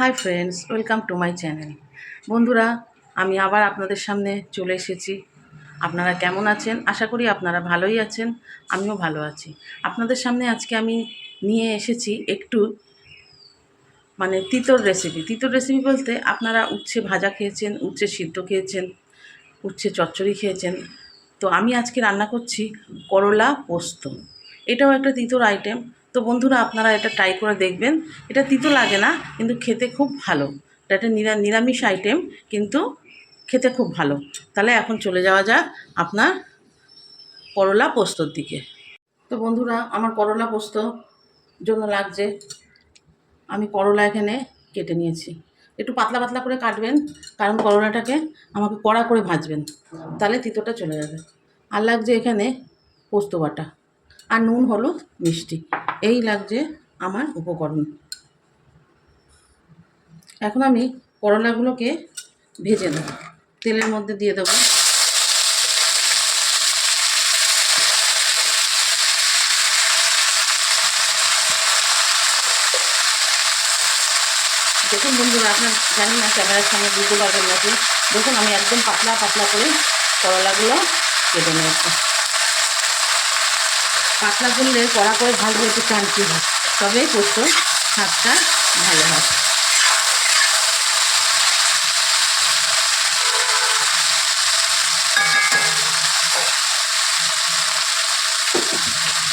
Hi friends, welcome to my channel. বন্ধুরা, আমি আবার আপনাদের সামনে চলে এসেছি। আপনারা কেমন আছেন? আশা করি আপনারা ভালোই আছেন, আমিও ভালো আছি। আপনাদের সামনে আজকে আমি নিয়ে এসেছি একটু তিতর রেসিপি। তিতর রেসিপি বলতে আপনারা উচ্ছে ভাজা খেয়েছেন, উচ্ছে সিদ্ধ খেয়েছেন, উচ্ছে চচ্চড়ি খেয়েছেন। তো আমি আজকে রান্না করছি করলা পোস্ত। এটাও একটা তিতর আইটেম। তো বন্ধুরা, আপনারা এটা ট্রাই করে দেখবেন। এটা তিতো লাগে না, কিন্তু খেতে খুব ভালো। এটা একটা নিরামিষ আইটেম, কিন্তু খেতে খুব ভালো। তাহলে এখন চলে যাওয়া যাক আপনার করলা পোস্তর দিকে। তো বন্ধুরা, আমার করলা পোস্ত জন্য লাগছে, আমি করলা এখানে কেটে নিয়েছি। একটু পাতলা পাতলা করে কাটবেন, কারণ করলাটাকে আমাকে কড়া করে ভাজবেন, তাহলে তিতোটা চলে যাবে। আর লাগছে এখানে পোস্ত বাটা, আর নুন, হলুদ, মিষ্টি। এই লাগছে আমার উপকরণ। এখন আমি করলাগুলোকে ভেজে নেব, তেলের মধ্যে দিয়ে দেবো। দেখুন বন্ধুরা, আপনার জানি না ক্যামেরার সামনে বুঝতে পারবেন নাকি, দেখুন আমি একদম পাতলা পাতলা করে করলাগুলো কেটে নিয়েছি। পাতলা করলে কড়া করে ভাজলে একটু ক্রাঞ্চি হয়, তবে পোস্তর স্বাদটা ভালো হয়।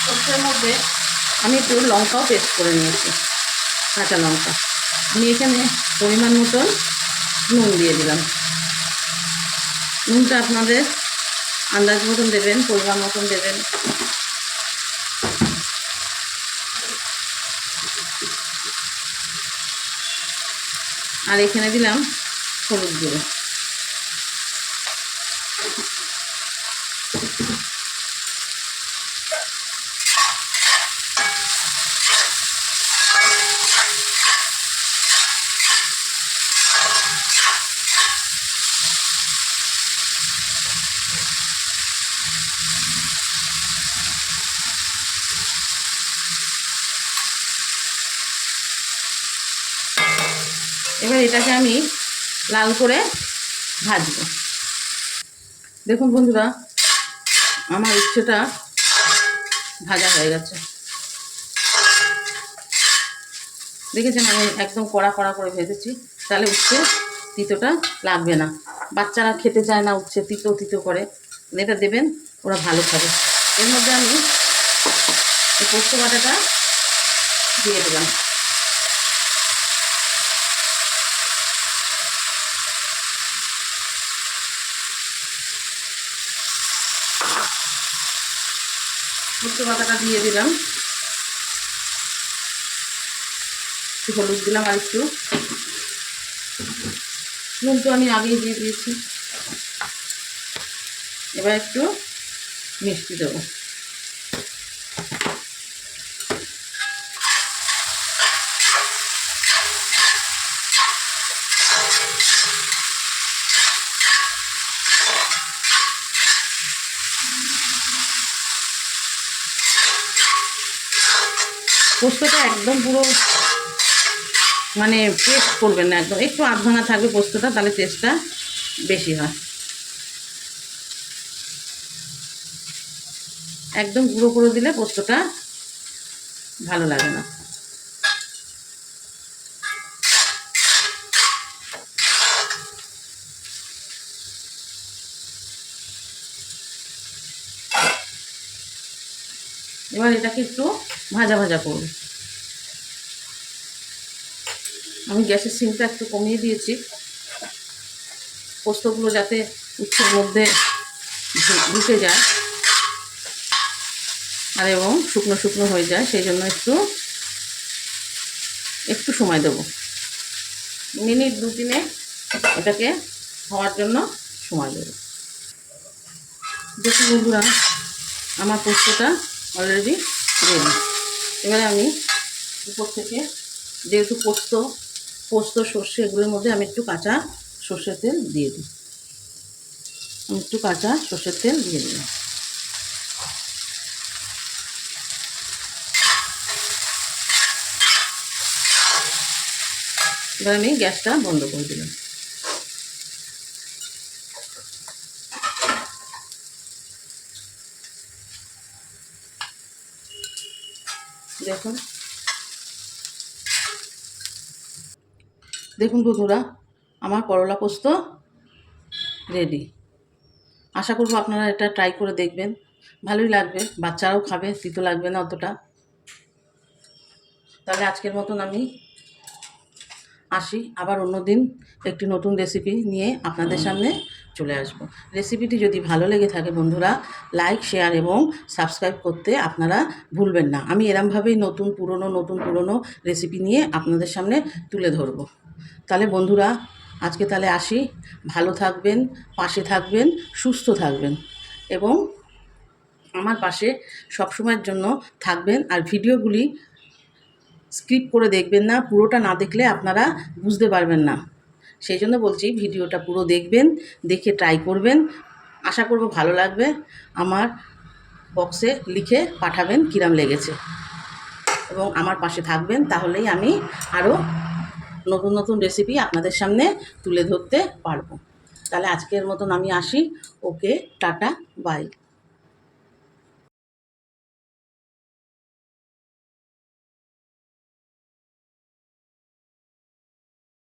পোস্তের মধ্যে আমি একটু লঙ্কাও পেস্ট করে নিয়েছি, কাঁচা লঙ্কা। আমি এখানে পরিমাণ মতন নুন দিয়ে দিলাম। নুনটা আপনাদের আন্দাজ মতন দেবেন, পরিমাণ মতন দেবেন। আর এখানে দিলাম হলুদ গুঁড়ো। এবার এটাকে আমি লাল করে ভাজবো। দেখুন বন্ধুরা, আমার উচ্ছেটা ভাজা হয়ে গেছে। দেখেছেন, আমি একদম কড়া কড়া করে ভেজেছি, তাহলে উচ্ছে তিতোটা লাগবে না। বাচ্চারা খেতে চায় না, উচ্ছে তিতো তিতো করে, এটা দেবেন, ওরা ভালো খাবে। এর মধ্যে আমি এই পোস্ত বাটাটা দিয়ে দিলাম। পোস্ত বাটাটা দিয়ে দিলাম, একটু হলুদ দিলাম, আর একটু নুন তো আমি আগেই দিয়ে দিয়েছি। এবার একটু মিষ্টি দেবো। পোস্তটা একদম পুরো পেস্ট করবেন না, একদম একটু আধ ভাঙা থাকবে পোস্তটা, তাহলে টেস্টটা বেশি হয়। একদম গুঁড়ো করে দিলে পোস্তটা ভালো লাগে না। এবার এটাকে একটু ভাজা ভাজা করব। আমি গ্যাসের সিমটা একটু কমিয়ে দিয়েছি, পোস্তগুলো যাতে উচ্ছের মধ্যে ঢুকে যায় আর এবং শুকনো শুকনো হয়ে যায়, সেই জন্য একটু একটু সময় দেব। মিনিট 2-3 এটাকে হওয়ার জন্য সময় দেব। দেখুন বন্ধুরা, আমার পোস্তটা অলরেডি রেডি। এবারে আমি উপর থেকে, যেহেতু পোস্ত সর্ষে এগুলোর মধ্যে আমি একটু কাঁচা সর্ষের তেল দিয়ে দিই। আমি একটু কাঁচা সর্ষের তেল দিয়ে দিলাম। এবার আমি গ্যাসটা বন্ধ করে দিলাম। দেখুন দেখুন বন্ধুরা, আমার করলা পোস্ত রেডি। আশা করব আপনারা এটা ট্রাই করে দেখবেন, ভালোই লাগবে, বাচ্চারাও খাবে, তিতো লাগবে না অতটা। তাহলে আজকের মতন আমি আসি, আবার অন্য দিন একটি নতুন রেসিপি নিয়ে আপনাদের সামনে চলে আসব। রেসিপিটি যদি ভালো লেগে থাকে বন্ধুরা, লাইক, শেয়ার এবং সাবস্ক্রাইব করতে আপনারা ভুলবেন না। আমি এরমভাবেই নতুন পুরনো রেসিপি নিয়ে আপনাদের সামনে তুলে ধরব। তাহলে বন্ধুরা, আজকে তাহলে আসি। ভালো থাকবেন, পাশে থাকবেন, সুস্থ থাকবেন এবং আমার পাশে সবসময়ের জন্য থাকবেন। আর ভিডিওগুলি স্কিপ করে দেখবেন না, পুরোটা না দেখলে আপনারা বুঝতে পারবেন না। সেই জন্য বলছি ভিডিওটা পুরো দেখবেন, দেখে ট্রাই করবেন। আশা করব ভালো লাগবে। আমার বক্সে লিখে পাঠাবেন কিরাম লেগেছে এবং আমার পাশে থাকবেন, তাহলেই আমি আরও নতুন রেসিপি আপনাদের সামনে তুলে ধরতে পারবো। তাহলে আজকের মতন আমি আসি। ওকে, টাটা, বাই।